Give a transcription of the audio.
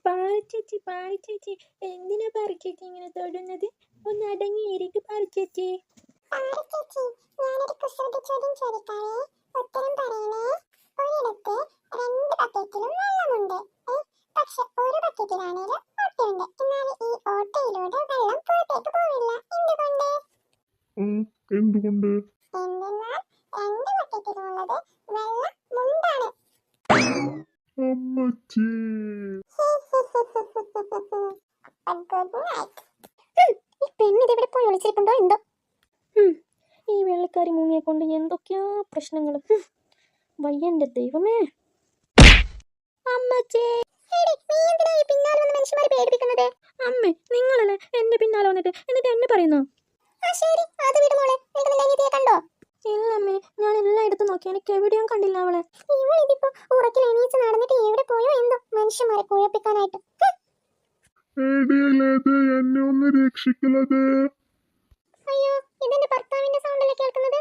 പാറിച്ചേച്ചി എന്തിനാ പാറിച്ചേച്ചി ഇങ്ങനെ തൊടുന്നത്? ഒന്ന് അടങ്ങിയിരിക്കും പാറിച്ചേച്ചി. ഞാനൊരു കുസൃതി ചോദ്യം ചോദിക്കാവേ, ഉത്തരം പറയണേ. ഒരിടത്ത് രണ്ട് ബക്കറ്റിലും വെള്ളമുണ്ട്. പക്ഷെ ഒരു ബക്കറ്റിലാണേലും ഓട്ടയുണ്ട്. എന്നാൽ ഈ ഓട്ടയിലൂടെ വെള്ളം പുറത്തേക്ക് പോവില്ല. എന്തുകൊണ്ട്? എന്തുകൊണ്ട്? എന്തെന്നാൽ രണ്ട് ബക്കറ്റിലുള്ളത് വെള്ളം മുണ്ടാണ്. അമ്മച്ചി. ഈ പെണ്ണിതെവിടെ പോയി ഒളിച്ചിരിപ്പുണ്ടോ എന്തോ. ഈ വെള്ളക്കാരി മുങ്ങിയെ കൊണ്ട് എന്തൊക്കെയാ പ്രശ്നങ്ങൾ. വയ്യന്റെ ദൈവമേ. അമ്മച്ചേ, അമ്മേ നിങ്ങളല്ലേ എന്റെ പിന്നാലെ വന്നിട്ട് എന്നിട്ട് എന്നെ പറയുന്നു? ഇല്ല അമ്മേ, ഞാൻ എല്ലായിടത്തും നോക്കി, എനിക്ക് എവിടെയും കണ്ടില്ല അവളെ. ഇവളിതിപ്പോ ഉറക്കിൽ എണീച്ച് നടന്നിട്ട് എവിടെ പോയോ എന്തോ, മനുഷ്യന്മാരെ കുഴപ്പിക്കാനായിട്ട്. എന്നെ ഒന്ന് രക്ഷിക്കലത്. അയ്യോ, ഇതെന്റെ ഭർത്താവിന്റെ സൗണ്ടല്ലേ കേൾക്കുന്നത്.